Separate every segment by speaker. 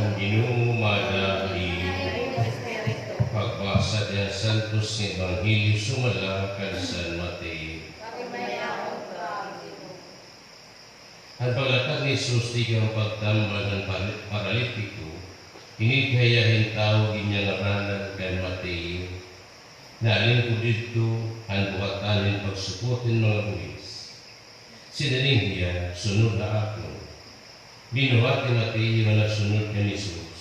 Speaker 1: ang Ginoo madali. Pagbasa ng Santos ng Ebanghelyo sumala kay San Mateo. Ang paglatag ni Jesus di ang pagtambal ng paralitiko, inighayahin tao ginyangaranan kay Mateo. Naalin ko dito ang buhatanin pagsuputin mga buhis. Sinaling niya, sunod na ako. Binuhat ni Mateo na nasunod ka ni Jesus.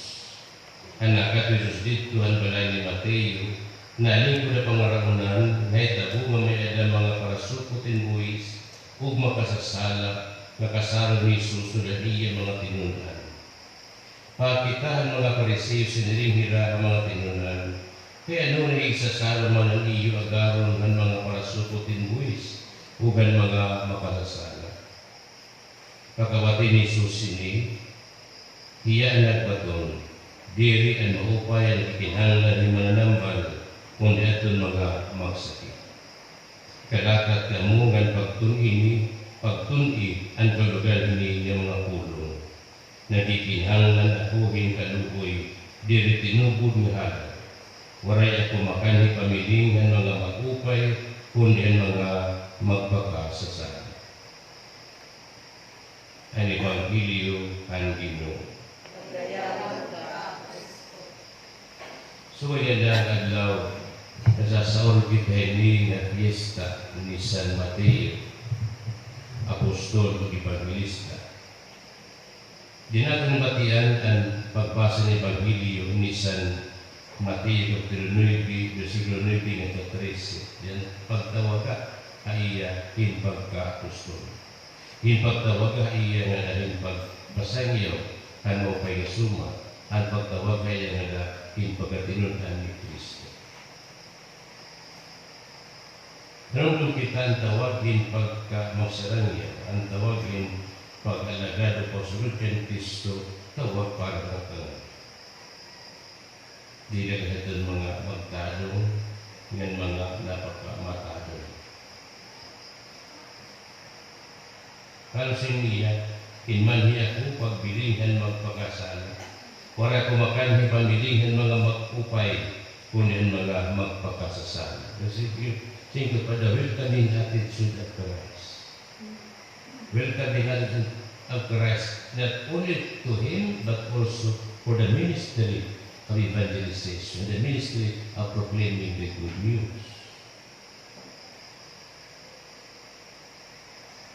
Speaker 1: Anak at Jesus dito ang balay ni Mateo, naalin ko na pangaraunan na itabo mamayada mga parasuputin buhis ug makasasala nakasaro ni Jesus na iya mga tinunan. Pakitahan mga Pariseo sinaling hira ang mga tinunan, kaya ano na isasalo man ang iyo agaron ng mga parasuputin buwis o ang mga makasasala. Pagkawati ni Jesus ini, hiya nagbaton, diri ang maupay ang ikinahanglan ni mananambal kung aton mga magsakit. Kalakat kamo ng pagtun-i ang kalugal ni ng mga pulong, nagikinahanglan akuhin kalugoy, diri tinubod ni hada. Waray ako makanhi pamiling ng mga mag-upay, kundi ang mga magpakasasala. Ang Ebanghelyo ang Ginoo. So yan ang adlaw nasasaon kita ini na fiesta ni San Mateo, apostol o evangelista. Di natin batian ang pagbasa ng Ebanghelyo ni San Mateo kapitulo 9, versikulo 9 hanggang 13. Yan pagtawag ka aiya in pagka-apostol. In pagtawag ka iya nga dahil pagbasangyaw ang mo kay suma, ang pagtawag ka iya nga in pagkatinunan ni Kristo. Naroon kita ang tawag in pagka-magsarangyaw, ang tawag in pag-alagado po sulod kay Kristo, tawag para ng di lang ito mga magtadong ng mga napakamatadong. Kalau niya, inman niya kung pagbilihan magpakasala. Wala kumakan pamilihan mga magupay, kunin mga magpakasasala. Kasi think of the welcoming attitude of Christ. Welcoming attitude of Christ, not only to Him, but also for the ministry of evangelization, the ministry of proclaiming the good news.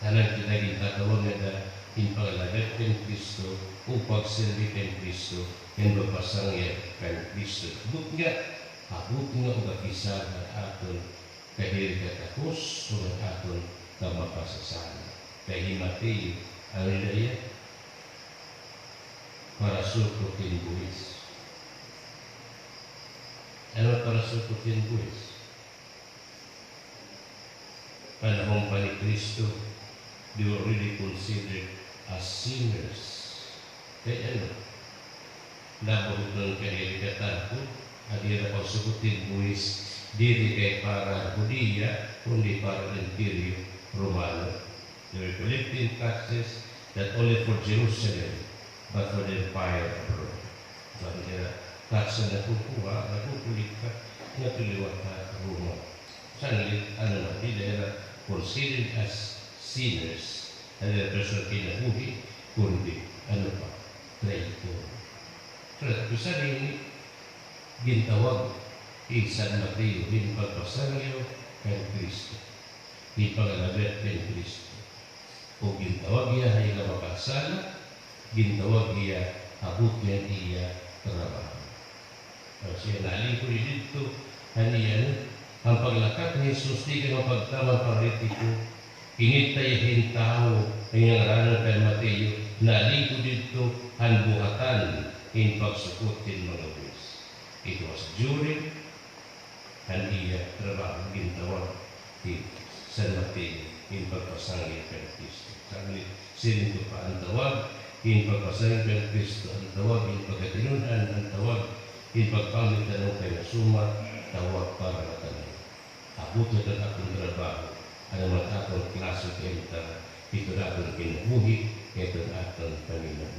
Speaker 1: Tanang kita gintatawag na impagalagat kay Kristo upang serbi kay Kristo and mapasangya kay Kristo. Abot nga o kakisa na aton kahiri katapos o aton kamakasasana. Kay Mateo, ang nilaya para sukutin buwis. Ano para sukutin buwis? Panahon pa ni Kristo, they were really considered as sinners. Kaya ano? Labot ng kahirikatan ko, at ira pagsukutin buwis, diri kay para Hudiya, kundi para Imperyo Romano. They were collecting taxes not only for Jerusalem, but for the empire abroad. So, ang taxa na kukuha, nakukulit ka, natuliwat na Roma. Sanlit, di dahil considered as sinners, and the person kinabuhi, kundi, traitor. So, isa rin, gintawag, San Mateo, din pagpasangyo kay Kristo. Di pag-alabet kay Kristo. O gintawag iya, ay na makasala, gintawag iya, abot niya iya, trabaho. Siya naalin ko rin dito, ang paglakat ni Jesus, di ka mapagtamang paritiko, initayahin tao ang ngaranan kay Mateo, naalin ko dito, ang buhatan, in pagsukutin mga buwis. It was during ang iya trabaho, gintawag ni San Mateo, in pagpasangit kay Kristo. Sabi, sininto pa ang tawag, in pagpasangit kay Kristo, ang tawag, in pagkatinunan, ang tawag, in pagpamitanong kay Nasuma, tawag para natanong. Abot na ito akong trabaho, ang matapang klase kay ito na akong kinabuhi, ito na akong Panginoon.